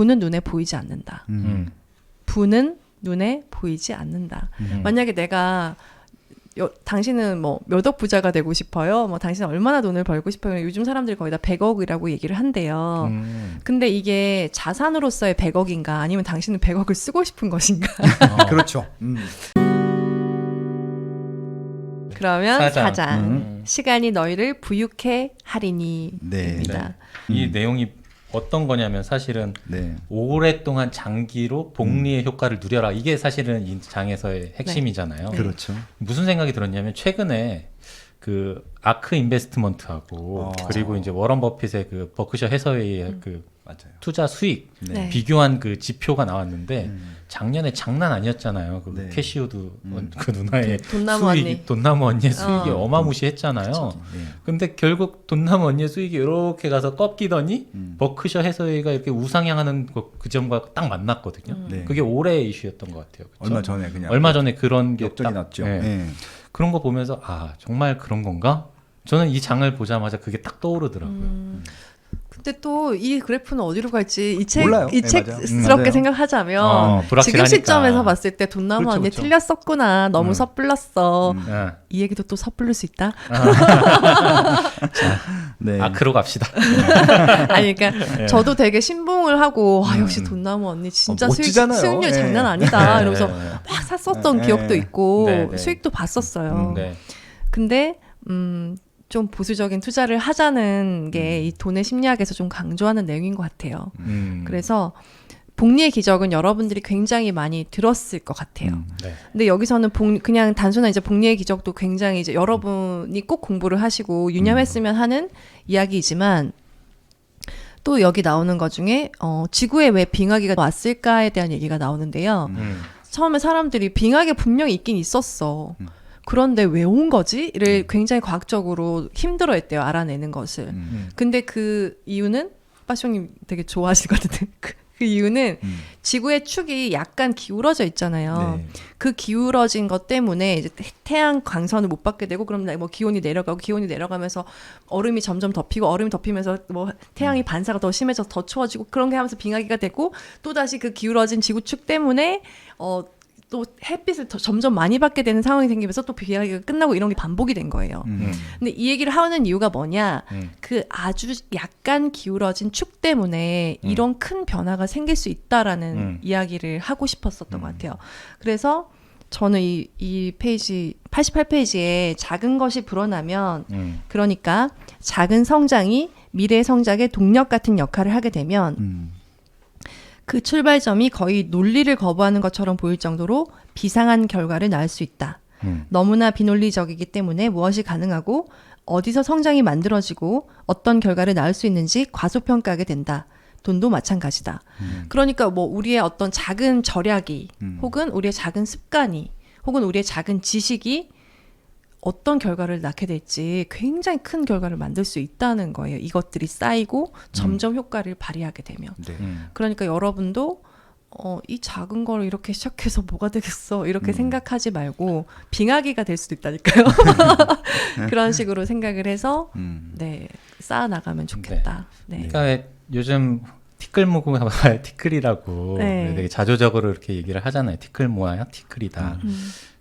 부는 눈에 보이지 않는다. 부는 눈에 보이지 않는다. 만약에 내가 당신은 뭐 몇 억 부자가 되고 싶어요? 뭐 당신은 얼마나 돈을 벌고 싶어요? 요즘 사람들이 거의 다 100억이라고 얘기를 한대요. 근데 이게 자산으로서의 100억인가 아니면 당신은 100억을 쓰고 싶은 것인가? 그렇죠. 그러면 사장. 시간이 너희를 부유케 하리니. 네. 입니다. 이 내용이 어떤 거냐면 사실은 네. 오랫동안 장기로 복리의 효과를 누려라. 이게 사실은 이 장에서의 핵심이잖아요. 네. 그렇죠. 무슨 생각이 들었냐면 최근에 그 아크 인베스트먼트하고 그리고 이제 워런 버핏의 그 버크셔 해서웨이의 그 맞아요. 투자 수익 네. 비교한 그 지표가 나왔는데 작년에 장난 아니었잖아요. 그 네. 캐시우드 그 누나의 돈나무 수익이 언니. 돈나무 언니의 수익이 어마무시했잖아요. 네. 근데 결국 돈나무 언니의 수익이 이렇게 가서 꺾이더니 버크셔 해서웨이가 이렇게 우상향하는 그 점과 딱 만났거든요. 네. 그게 올해의 이슈였던 것 같아요. 그쵸? 얼마 전에 그냥 얼마 전에 그런 게 역전이 딱, 났죠. 예. 네. 그런 거 보면서 아 정말 그런 건가? 저는 이 장을 보자마자 그게 딱 떠오르더라고요. 근데 또 이 그래프는 어디로 갈지 몰라요. 네, 이책스럽게 맞아요. 생각하자면 지금 불확실하니까. 시점에서 봤을 때 돈나무 그렇죠, 언니 그렇죠. 틀렸었구나. 너무 섣불렀어. 예. 이 얘기도 또 섣불릴 수 있다. 네. 아크로 갑시다. 아니 그러니까 저도 되게 신봉을 하고 역시 돈나무 언니 진짜 멋지잖아요. 수익률 예. 장난 아니다. 네, 이러면서 네, 막 샀었던 네, 기억도 있고 네, 네. 수익도 봤었어요. 네. 근데 좀 보수적인 투자를 하자는 게 이 돈의 심리학에서 좀 강조하는 내용인 것 같아요. 그래서 복리의 기적은 여러분들이 굉장히 많이 들었을 것 같아요. 네. 근데 여기서는 그냥 단순한 이제 복리의 기적도 굉장히 이제 여러분이 꼭 공부를 하시고 유념했으면 하는 이야기이지만 또 여기 나오는 것 중에 지구에 왜 빙하기가 왔을까에 대한 얘기가 나오는데요. 처음에 사람들이 빙하기 분명히 있긴 있었어. 그런데 왜 온 거지?를 굉장히 과학적으로 힘들어했대요. 알아내는 것을. 근데 그 이유는 빠숑님 되게 좋아하실 것 같은데 그 이유는 지구의 축이 약간 기울어져 있잖아요. 네. 그 기울어진 것 때문에 이제 태양 광선을 못 받게 되고 그럼 뭐 기온이 내려가면서 얼음이 점점 덮이고 얼음이 덮이면서 뭐 태양이 반사가 더 심해져서 더 추워지고 그런 게 하면서 빙하기가 되고 또 다시 그 기울어진 지구축 때문에 또 햇빛을 점점 많이 받게 되는 상황이 생기면서 또 빙하기가 끝나고 이런 게 반복이 된 거예요. 근데 이 얘기를 하는 이유가 뭐냐? 그 아주 약간 기울어진 축 때문에 이런 큰 변화가 생길 수 있다라는 이야기를 하고 싶었었던 것 같아요. 그래서 저는 이 페이지 88페이지에 작은 것이 불어나면 그러니까 작은 성장이 미래 성장의 동력 같은 역할을 하게 되면 그 출발점이 거의 논리를 거부하는 것처럼 보일 정도로 비상한 결과를 낳을 수 있다. 너무나 비논리적이기 때문에 무엇이 가능하고 어디서 성장이 만들어지고 어떤 결과를 낳을 수 있는지 과소평가하게 된다. 돈도 마찬가지다. 그러니까 뭐 우리의 어떤 작은 절약이 혹은 우리의 작은 습관이 혹은 우리의 작은 지식이 어떤 결과를 낳게 될지 굉장히 큰 결과를 만들 수 있다는 거예요. 이것들이 쌓이고 점점 효과를 발휘하게 되면. 네. 그러니까 여러분도 이 작은 걸 이렇게 시작해서 뭐가 되겠어 이렇게 생각하지 말고 빙하기가 될 수도 있다니까요. 그런 식으로 생각을 해서 네, 쌓아나가면 좋겠다. 네. 그러니까 요즘 티끌 모으고 티끌이라고 네. 되게 자조적으로 이렇게 얘기를 하잖아요. 티끌 모아야 티끌이다.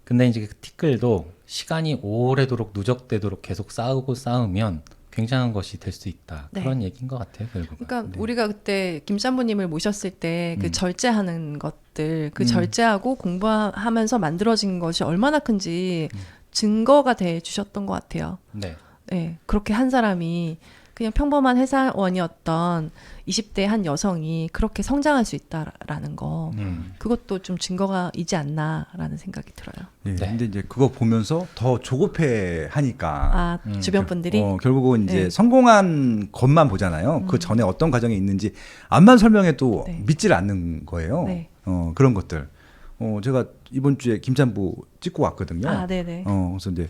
근데 이제 그 티끌도 시간이 오래도록 누적되도록 계속 쌓으면 굉장한 것이 될 수 있다. 네. 그런 얘기인 것 같아요. 결국은. 그러니까 우리가 그때 김짬부님을 모셨을 때 그 절제하는 것들, 그 절제하고 공부하면서 만들어진 것이 얼마나 큰지 증거가 돼 주셨던 것 같아요. 네. 네, 그렇게 한 사람이 그냥 평범한 회사원이었던 20대 한 여성이 그렇게 성장할 수 있다라는 거, 그것도 좀 증거가이지 않나라는 생각이 들어요. 네. 네. 근데 이제 그거 보면서 더 조급해 하니까. 주변 분들이 결국은 이제 네. 성공한 것만 보잖아요. 그 전에 어떤 과정이 있는지 암만 설명해도 네. 믿질 않는 거예요. 네. 그런 것들. 제가 이번 주에 김짬부 찍고 왔거든요. 네네. 그래서 이제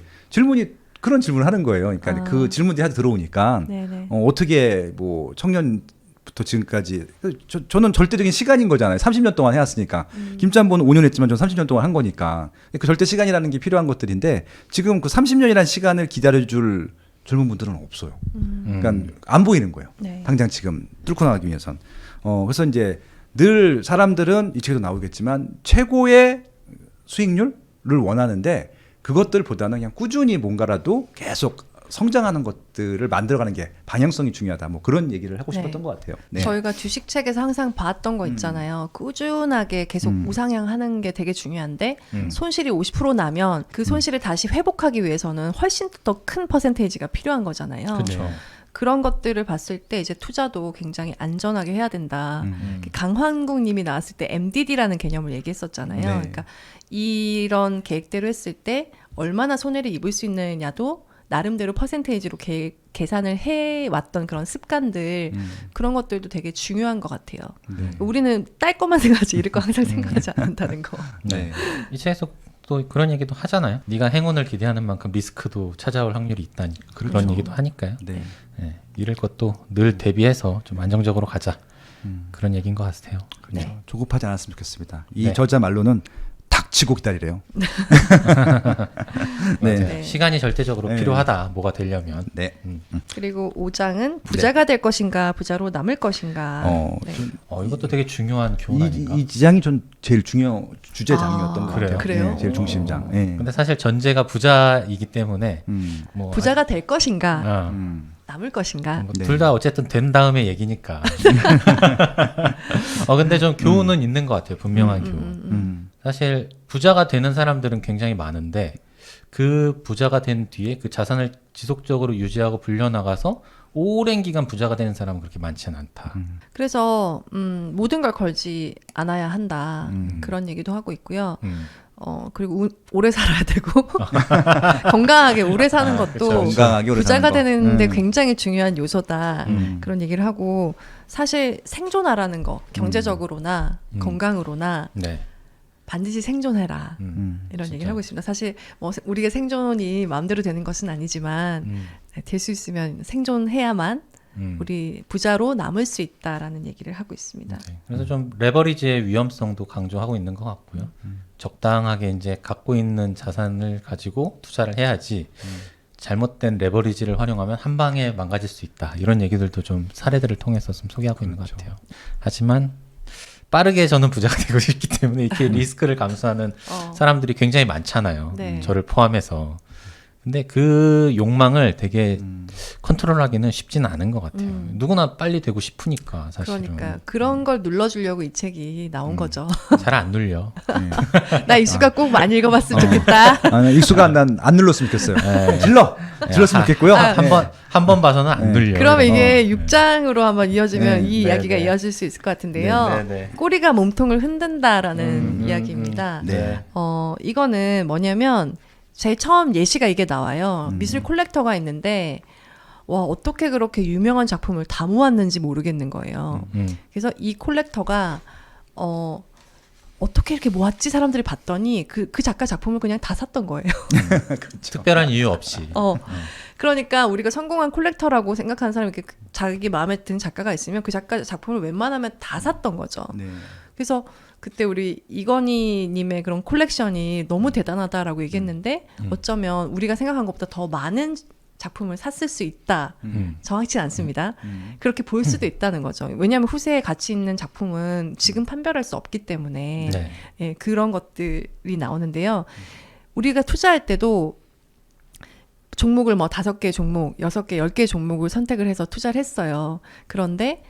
그런 질문을 하는 거예요. 그러니까 그 질문들이 하도 들어오니까 네네. 어떻게 뭐 청년부터 지금까지 저는 절대적인 시간인 거잖아요. 30년 동안 해왔으니까. 김짬보는 5년 했지만 저는 30년 동안 한 거니까. 그 절대 시간이라는 게 필요한 것들인데 지금 그 30년이라는 시간을 기다려줄 젊은 분들은 없어요. 그러니까 안 보이는 거예요. 네. 당장 지금 뚫고 나가기 위해선. 그래서 이제 늘 사람들은 이 책에도 나오겠지만 최고의 수익률을 원하는데 그것들보다는 그냥 꾸준히 뭔가라도 계속 성장하는 것들을 만들어가는 게 방향성이 중요하다. 뭐 그런 얘기를 하고 싶었던 네. 것 같아요. 네. 저희가 주식책에서 항상 봤던 거 있잖아요. 꾸준하게 계속 우상향하는 게 되게 중요한데 손실이 50% 나면 그 손실을 다시 회복하기 위해서는 훨씬 더 큰 퍼센테이지가 필요한 거잖아요. 그렇죠. 그런 것들을 봤을 때 이제 투자도 굉장히 안전하게 해야 된다. 음. 강환국 님이 나왔을 때 MDD라는 개념을 얘기했었잖아요. 네. 그러니까 이런 계획대로 했을 때 얼마나 손해를 입을 수 있느냐도 나름대로 퍼센테이지로 계산을 해왔던 그런 습관들 그런 것들도 되게 중요한 것 같아요. 네. 우리는 딸 것만 생각하지 이럴 거 항상 생각하지 않는다는 거. 네. 이 책에서 또 그런 얘기도 하잖아요. 네가 행운을 기대하는 만큼 리스크도 찾아올 확률이 있다니 그런 그렇죠. 얘기도 하니까요. 네. 네, 잃을 것도 늘 대비해서 좀 안정적으로 가자. 그런 얘기인 것 같아요. 그렇죠. 네. 조급하지 않았으면 좋겠습니다. 이 네. 저자 말로는 닥치고 기다리래요. 맞아요. 네. 시간이 절대적으로 네. 필요하다. 뭐가 되려면. 네. 그리고 5장은 부자가 될 것인가 부자로 남을 것인가. 네. 이것도 되게 중요한 교훈 아닌가? 이 지장이 전 제일 주제장이었던 것 그래요? 같아요. 그래요? 네, 제일 중심장. 네. 근데 사실 전제가 부자이기 때문에 뭐 부자가 될 것인가 남을 것인가. 네. 둘 다 어쨌든 된 다음의 얘기니까. 근데 좀 교훈은 있는 것 같아요. 분명한 교훈. 사실 부자가 되는 사람들은 굉장히 많은데 그 부자가 된 뒤에 그 자산을 지속적으로 유지하고 불려나가서 오랜 기간 부자가 되는 사람은 그렇게 많지는 않다. 그래서 모든 걸 걸지 않아야 한다. 그런 얘기도 하고 있고요. 그리고 오래 살아야 되고 건강하게 오래 사는 것도 그쵸. 건강하게 오래 부자가 사는 거. 되는데 굉장히 중요한 요소다. 그런 얘기를 하고 사실 생존하라는 거 경제적으로나 건강으로나 네. 반드시 생존해라. 이런 진짜. 얘기를 하고 있습니다. 사실 뭐 우리가 생존이 마음대로 되는 것은 아니지만 될 수 있으면 생존해야만 우리 부자로 남을 수 있다라는 얘기를 하고 있습니다. 네. 그래서 좀 레버리지의 위험성도 강조하고 있는 것 같고요. 적당하게 이제 갖고 있는 자산을 가지고 투자를 해야지 잘못된 레버리지를 활용하면 한 방에 망가질 수 있다. 이런 얘기들도 좀 사례들을 통해서 좀 소개하고 있는 것 같아요. 하지만 빠르게 저는 부자가 되고 싶기 때문에 이렇게 리스크를 감수하는 사람들이 굉장히 많잖아요. 네. 저를 포함해서. 근데 그 욕망을 되게 컨트롤하기는 쉽지는 않은 것 같아요. 누구나 빨리 되고 싶으니까 사실은. 그러니까 그런 걸 눌러주려고 이 책이 나온 거죠. 잘 안 눌려. 나 이수가 꼭 많이 읽어봤으면 좋겠다. 익수가 난 안 눌렀으면 좋겠어요. 네. 질렀으면 좋겠고요. 한 번 봐서는 안 눌려. 그러면 이게 6장으로 한번 이어지면 네, 이 네, 이야기가 네. 이어질 수 있을 것 같은데요. 네, 네, 네. 꼬리가 몸통을 흔든다라는 이야기입니다. 네. 이거는 뭐냐면 제일 처음 예시가 이게 나와요. 미술 콜렉터가 있는데 와 어떻게 그렇게 유명한 작품을 다 모았는지 모르겠는 거예요. 그래서 이 콜렉터가 어떻게 이렇게 모았지 사람들이 봤더니 그 작가 작품을 그냥 다 샀던 거예요. 특별한 이유 없이. 그러니까 우리가 성공한 콜렉터라고 생각하는 사람이 이렇게 자기 마음에 드는 작가가 있으면 그 작가 작품을 웬만하면 다 샀던 거죠. 네. 그래서 그때 우리 이건희님의 그런 콜렉션이 너무 대단하다라고 얘기했는데 어쩌면 우리가 생각한 것보다 더 많은 작품을 샀을 수 있다. 정확치 않습니다. 그렇게 볼 수도 있다는 거죠. 왜냐하면 후세에 가치 있는 작품은 지금 판별할 수 없기 때문에 네. 예, 그런 것들이 나오는데요. 우리가 투자할 때도 종목을 뭐 5개 종목, 6개, 10개 종목을 선택을 해서 투자를 했어요. 그런데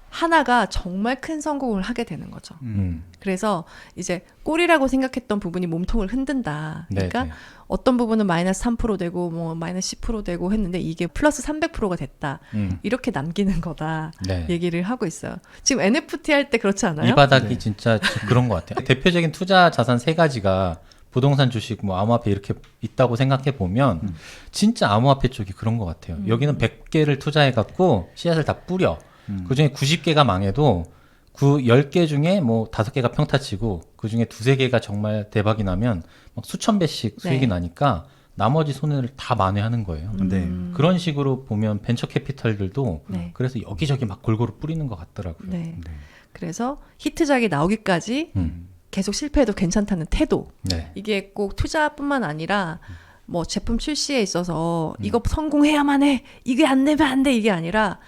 하나가 정말 큰 성공을 하게 되는 거죠. 그래서 이제 꼴이라고 생각했던 부분이 몸통을 흔든다. 그러니까 네, 네. 어떤 부분은 마이너스 3% 되고 뭐 마이너스 10% 되고 했는데 이게 플러스 300%가 됐다. 이렇게 남기는 거다. 네. 얘기를 하고 있어요. 지금 NFT 할 때 그렇지 않아요? 이 바닥이 진짜 그런 것 같아요. 대표적인 투자 자산 3가지가 부동산, 주식, 뭐 암호화폐 이렇게 있다고 생각해 보면 진짜 암호화폐 쪽이 그런 것 같아요. 여기는 100개를 투자해 갖고 씨앗을 다 뿌려. 그 중에 90개가 망해도 그 10개 중에 뭐 5개가 평타치고 그 중에 2-3개가 정말 대박이 나면 막 수천 배씩 수익이 네. 나니까 나머지 손해를 다 만회하는 거예요. 네. 그런 식으로 보면 벤처 캐피털들도 네. 그래서 여기저기 막 골고루 뿌리는 것 같더라고요. 네. 그래서 히트작이 나오기까지 계속 실패해도 괜찮다는 태도. 네. 이게 꼭 투자뿐만 아니라 뭐 제품 출시에 있어서 이거 성공해야만 해. 이게 안 되면 안 돼. 이게 아니라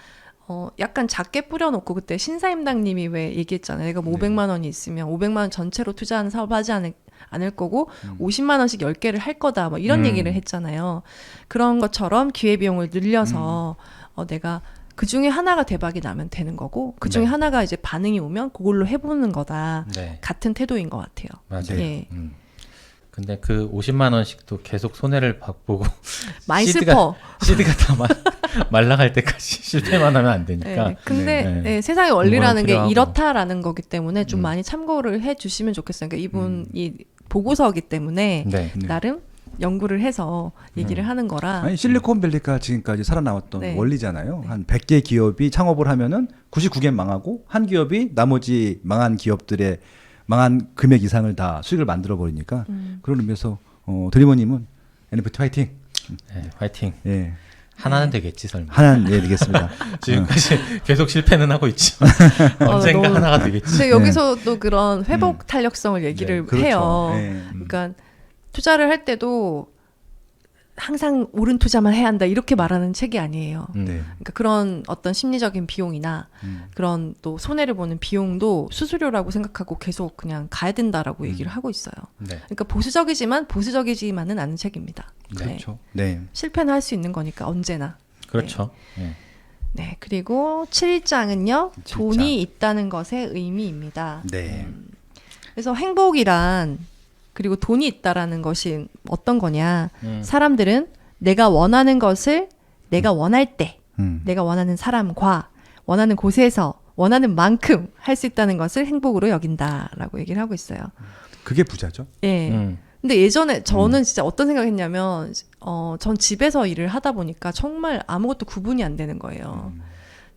약간 작게 뿌려놓고 그때 신사임당님이 왜 얘기했잖아요. 내가 뭐 네. 500만 원이 있으면 500만 원 전체로 투자하는 사업 하지 않을 거고 50만 원씩 10개를 할 거다. 뭐 이런 얘기를 했잖아요. 그런 것처럼 기회비용을 늘려서 내가 그 중에 하나가 대박이 나면 되는 거고 그 중에 네. 하나가 이제 반응이 오면 그걸로 해보는 거다. 네. 같은 태도인 것 같아요. 맞아요. 예. 근데 그 50만 원씩도 계속 손해를 보고 많이 CD가 슬퍼. CD가 다 말라갈 때까지 실패만 하면 안 되니까. 네. 근데 네. 네, 세상의 원리라는 게 필요하고. 이렇다라는 거기 때문에 좀 많이 참고를 해주시면 좋겠어요. 그러니까 이분이 보고서기 때문에 네. 네. 나름 연구를 해서 얘기를 하는 거라. 아니 실리콘밸리가 지금까지 살아나왔던 네. 원리잖아요. 한 100개 기업이 창업을 하면은 99개 망하고 한 기업이 나머지 망한 기업들의 망한 금액 이상을 다 수익을 만들어 버리니까 그런 의미에서 드리머님은 NFT 화이팅. 네, 화이팅. 예. 하나는 되겠지 설마. 하나는 예 되겠습니다. 지금까지 계속 실패는 하고 있지만 언젠가 너무- 하나가 되겠지. 근데 여기서도 그런 회복 탄력성을 얘기를 네, 그렇죠. 해요. 예. 그러니까 투자를 할 때도 항상 옳은 투자만 해야 한다 이렇게 말하는 책이 아니에요. 음. 네. 그러니까 그런 어떤 심리적인 비용이나 그런 또 손해를 보는 비용도 수수료라고 생각하고 계속 그냥 가야 된다라고 얘기를 하고 있어요. 네. 그러니까 보수적이지만은 않은 책입니다. 네. 그렇죠. 네. 실패는 할 수 있는 거니까 언제나. 그렇죠. 네. 네. 그리고 7장은요. 7장. 돈이 있다는 것의 의미입니다. 네. 그래서 행복이란 그리고 돈이 있다라는 것이 어떤 거냐. 음. 사람들은 내가 원하는 것을 내가 원할 때 내가 원하는 사람과 원하는 곳에서 원하는 만큼 할 수 있다는 것을 행복으로 여긴다라고 얘기를 하고 있어요. 그게 부자죠. 예. 음. 근데 예전에 저는 진짜 어떤 생각했냐면 전 집에서 일을 하다 보니까 정말 아무것도 구분이 안 되는 거예요.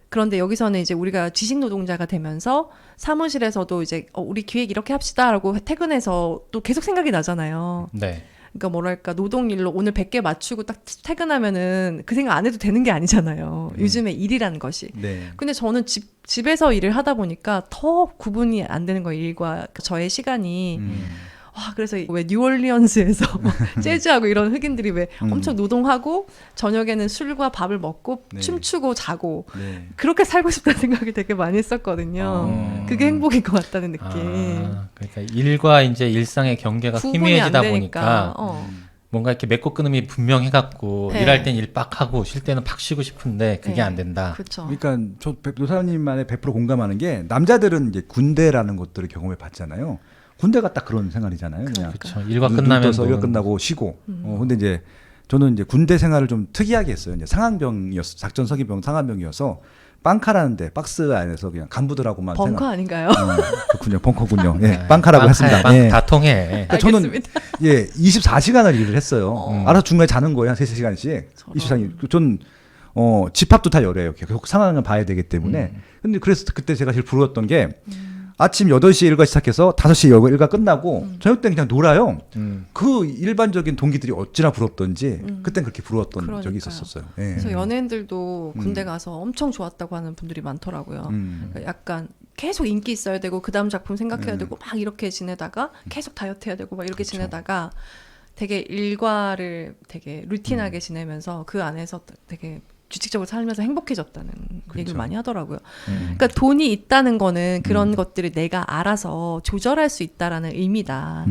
그런데 여기서는 이제 우리가 지식 노동자가 되면서 사무실에서도 이제 우리 기획 이렇게 합시다라고 퇴근해서 또 계속 생각이 나잖아요. 네. 그러니까 뭐랄까 노동일로 오늘 100개 맞추고 딱 퇴근하면은 그 생각 안 해도 되는 게 아니잖아요. 요즘에 일이라는 것이. 네. 근데 저는 집에서 일을 하다 보니까 더 구분이 안 되는 거예요. 일과 저의 시간이. 와, 그래서 왜 뉴올리언스에서 재즈하고 이런 흑인들이 왜 엄청 노동하고 저녁에는 술과 밥을 먹고 네. 춤추고 자고 네. 그렇게 살고 싶다는 생각이 되게 많이 했었거든요. 그게 행복인 것 같다는 느낌. 그러니까 일과 이제 일상의 경계가 구분이 희미해지다 안 되니까. 보니까 뭔가 이렇게 맺고 끊음이 분명해갖고 네. 일할 땐 일 빡 하고 쉴 때는 팍 쉬고 싶은데 그게 네. 안 된다. 그렇죠. 그러니까 저 노사님만의 100% 공감하는 게 남자들은 이제 군대라는 것들을 경험해 봤잖아요. 군대가 딱 그런 생활이잖아요. 그냥 그렇죠. 일과 눈 끝나면 떠서 일 노는- 끝나고 쉬고. 근데 이제 저는 이제 군대 생활을 좀 특이하게 했어요. 이제 상황병이었어. 작전 서기병 상황병이어서 빵카라는데 박스 안에서 그냥 간부들하고만 벙커 아닌가요? 그렇군요. 벙커군요. 예, 네. 빵카라고 빵카야, 했습니다. 빵 예. 다 통해. 그러니까 저는 알겠습니다. 예, 24시간을 일을 했어요. 알아서 중간에 자는 거예요. 한 3시간씩. 24시간. 전 집합도 다 열어요. 계속 상황을 봐야 되기 때문에. 근데 그래서 그때 제가 제일 부러웠던 게 아침 8시에 일과 시작해서 5시에 일과 끝나고 저녁 때는 그냥 놀아요. 그 일반적인 동기들이 어찌나 부럽던지 그땐 그렇게 부러웠던 적이 그러니까요. 있었어요. 예. 그래서 연예인들도 군대 가서 엄청 좋았다고 하는 분들이 많더라고요. 그러니까 약간 계속 인기 있어야 되고 그 다음 작품 생각해야 되고 막 이렇게 지내다가 계속 다이어트 해야 되고 막 이렇게 지내다가 되게 일과를 되게 루틴하게 지내면서 그 안에서 되게 규칙적으로 살면서 행복해졌다는 얘기를 많이 하더라고요. 그러니까 돈이 있다는 거는 그런 것들을 내가 알아서 조절할 수 있다라는 의미다.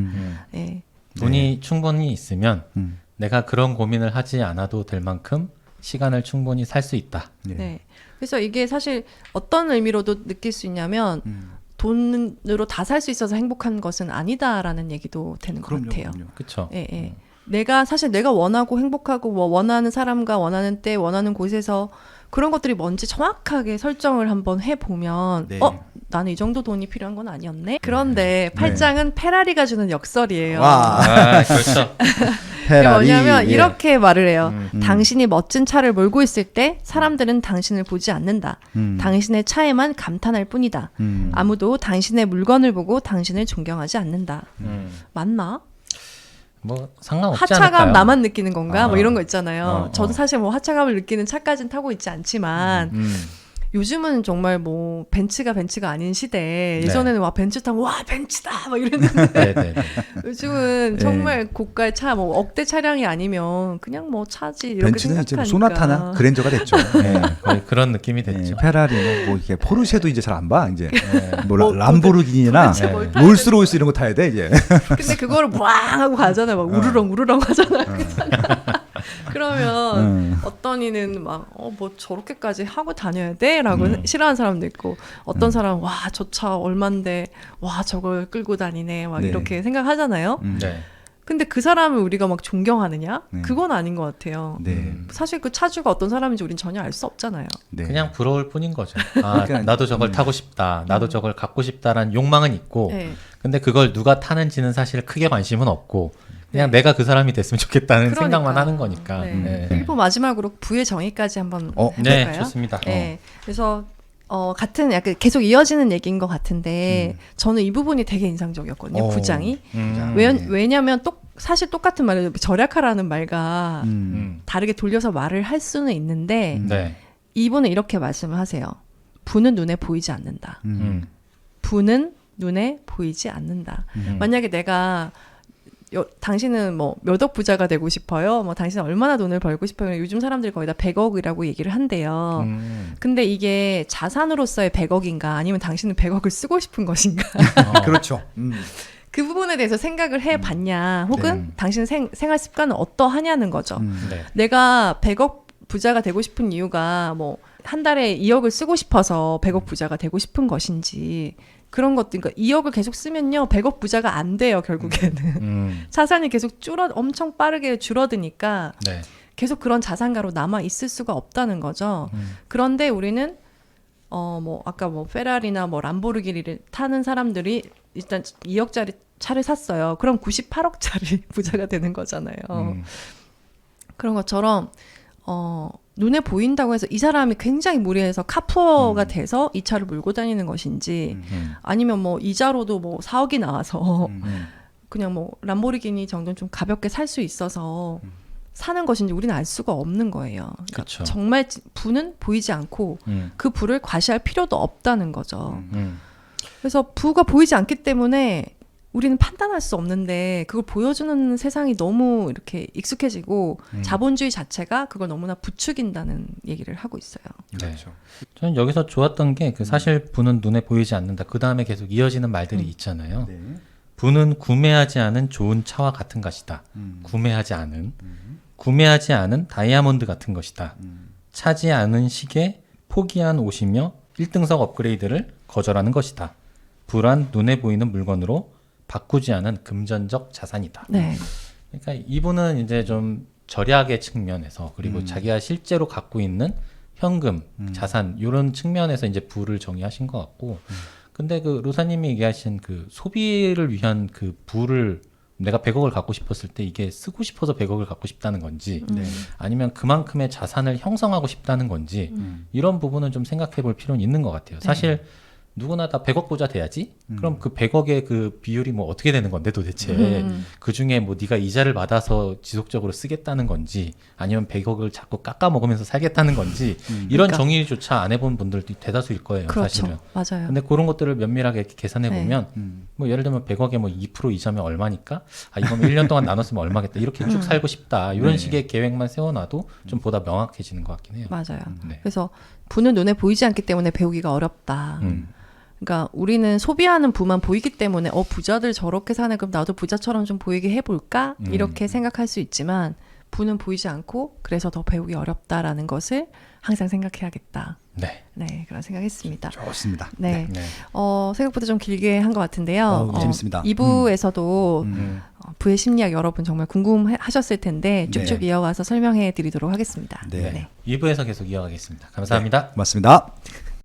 예. 돈이 충분히 있으면 음. 내가 그런 고민을 하지 않아도 될 만큼 시간을 충분히 살 수 있다. 예. 네. 그래서 이게 사실 어떤 의미로도 느낄 수 있냐면 돈으로 다 살 수 있어서 행복한 것은 아니다라는 얘기도 되는 것 그럼요. 같아요. 그럼요. 그렇죠. 예, 예. 사실 내가 원하고 행복하고 뭐 원하는 사람과 원하는 때 원하는 곳에서 그런 것들이 뭔지 정확하게 설정을 한번 해보면 네. 나는 이 정도 돈이 필요한 건 아니었네. 그런데 8장은 페라리가 주는 역설이에요. 와. 그렇죠. 그게 페라리. 뭐냐면 예. 이렇게 말을 해요. 당신이 멋진 차를 몰고 있을 때 사람들은 당신을 보지 않는다. 당신의 차에만 감탄할 뿐이다. 아무도 당신의 물건을 보고 당신을 존경하지 않는다. 맞나? 뭐 상관없지 하차감 않을까요? 나만 느끼는 건가? 뭐 아. 이런 거 있잖아요. 어, 저도 사실 뭐 하차감을 느끼는 차까지는 타고 있지 않지만 요즘은 정말 뭐 벤츠가 아닌 시대에 네. 예전에는 와 벤츠 타면 와 벤츠다 막 이랬는데 네네네. 요즘은 네. 정말 고가의 차, 뭐 억대 차량이 아니면 그냥 뭐 차지 이렇게 벤츠는 이제 뭐 생각하니까. 소나타나 그랜저가 됐죠. 네, 거의 그런 느낌이 네, 됐죠. 페라리는 뭐 이게 포르쉐도 이제 잘 안 봐. 이제 뭐 뭐 람보르기니나 도대체 뭘 타야 롤스로이스 이런 거 타야 돼 이제. 근데 그거를 왕 하고 가잖아요. 막 우르렁 하잖아요. 그러면 어떤 이는 막 뭐 저렇게까지 하고 다녀야 돼? 라고 싫어하는 사람도 있고 어떤 사람은 와 저 차 얼만데 와 저걸 끌고 다니네 막 네. 이렇게 생각하잖아요. 네. 근데 그 사람을 우리가 막 존경하느냐? 네. 그건 아닌 것 같아요. 네. 사실 그 차주가 어떤 사람인지 우린 전혀 알 수 없잖아요. 네. 그냥 부러울 뿐인 거죠. 아, 그러니까, 나도 저걸 타고 싶다. 나도 저걸 갖고 싶다라는 욕망은 있고, 네. 근데 그걸 누가 타는지는 사실 크게 관심은 없고, 그냥 네. 내가 그 사람이 됐으면 좋겠다는 그러니까. 생각만 하는 거니까. 네. 네. 그리고 마지막으로 부의 정의까지 한번 네, 해볼까요? 좋습니다. 네. 그래서 같은 약간 계속 이어지는 얘기인 것 같은데 저는 이 부분이 되게 인상적이었거든요. 부장이. 왜냐면 사실 똑같은 말을 절약하라는 말과 다르게 돌려서 말을 할 수는 있는데 네. 이분은 이렇게 말씀을 하세요. 부는 눈에 보이지 않는다. 부는 눈에 보이지 않는다. 만약에 내가 당신은 뭐 몇 억 부자가 되고 싶어요? 뭐 당신은 얼마나 돈을 벌고 싶어요? 요즘 사람들이 거의 다 100억이라고 얘기를 한대요. 근데 이게 자산으로서의 100억인가 아니면 당신은 100억을 쓰고 싶은 것인가? 그렇죠. 그 부분에 대해서 생각을 해봤냐 혹은 당신 생활 습관은 어떠하냐는 거죠. 네. 내가 100억 부자가 되고 싶은 이유가 뭐 한 달에 2억을 쓰고 싶어서 100억 부자가 되고 싶은 것인지 그런 것도 그러니까 2억을 계속 쓰면요 100억 부자가 안 돼요 결국에는. 자산이 계속 엄청 빠르게 줄어드니까 네. 계속 그런 자산가로 남아 있을 수가 없다는 거죠. 그런데 우리는 뭐 아까 뭐 페라리나 뭐 람보르기니를 타는 사람들이 일단 2억짜리 차를 샀어요. 그럼 98억짜리 부자가 되는 거잖아요. 그런 것처럼 눈에 보인다고 해서 이 사람이 굉장히 무리해서 카푸어가 돼서 이 차를 몰고 다니는 것인지 아니면 뭐 이자로도 뭐 4억이 나와서 그냥 뭐 람보르기니 정도는 좀 가볍게 살 수 있어서 사는 것인지 우리는 알 수가 없는 거예요. 그러니까 그렇죠. 정말 부는 보이지 않고 그 부를 과시할 필요도 없다는 거죠. 그래서 부가 보이지 않기 때문에 우리는 판단할 수 없는데 그걸 보여주는 세상이 너무 이렇게 익숙해지고 자본주의 자체가 그걸 너무나 부추긴다는 얘기를 하고 있어요. 네. 그렇죠. 저는 여기서 좋았던 게 그 사실 부는 눈에 보이지 않는다. 그 다음에 계속 이어지는 말들이 있잖아요. 네. 부는 구매하지 않은 좋은 차와 같은 것이다. 구매하지 않은 다이아몬드 같은 것이다. 차지 않은 시계, 포기한 옷이며 1등석 업그레이드를 거절하는 것이다. 부란 눈에 보이는 물건으로 바꾸지 않은 금전적 자산이다. 네. 그러니까 이분은 이제 좀 절약의 측면에서 그리고 자기가 실제로 갖고 있는 현금, 자산 이런 측면에서 이제 부를 정의하신 것 같고, 근데 그 로사님이 얘기하신 그 소비를 위한 그 부를 내가 100억을 갖고 싶었을 때 이게 쓰고 싶어서 100억을 갖고 싶다는 건지 아니면 그만큼의 자산을 형성하고 싶다는 건지 이런 부분은 좀 생각해 볼 필요는 있는 것 같아요. 사실 누구나 다 100억 부자 돼야지? 그럼 그 100억의 그 비율이 뭐 어떻게 되는 건데 도대체 그 중에 뭐 네가 이자를 받아서 지속적으로 쓰겠다는 건지 아니면 100억을 자꾸 깎아 먹으면서 살겠다는 건지 이런 그러니까. 정의조차 안 해본 분들도 대다수일 거예요. 그렇죠. 사실은. 맞아요. 근데 그런 것들을 면밀하게 이렇게 계산해 네. 보면 뭐 예를 들면 100억에 뭐 2% 이자면 얼마니까 이거면 1년 동안 나눴으면 얼마겠다 이렇게 쭉 살고 싶다 이런 네. 식의 계획만 세워놔도 좀 보다 명확해지는 것 같긴 해요. 맞아요. 네. 그래서 부는 눈에 보이지 않기 때문에 배우기가 어렵다. 그러니까 우리는 소비하는 부만 보이기 때문에 부자들 저렇게 사네 그럼 나도 부자처럼 좀 보이게 해볼까 이렇게 생각할 수 있지만 부는 보이지 않고 그래서 더 배우기 어렵다라는 것을 항상 생각해야겠다. 네. 네, 그런 생각했습니다. 좋습니다. 네, 네. 생각보다 좀 길게 한 것 같은데요. 재밌습니다. 2부에서도 부의 심리학 여러분 정말 궁금하셨을 텐데 쭉쭉 네. 이어가서 설명해 드리도록 하겠습니다. 네. 2부에서 계속 이어가겠습니다. 감사합니다. 고맙습니다.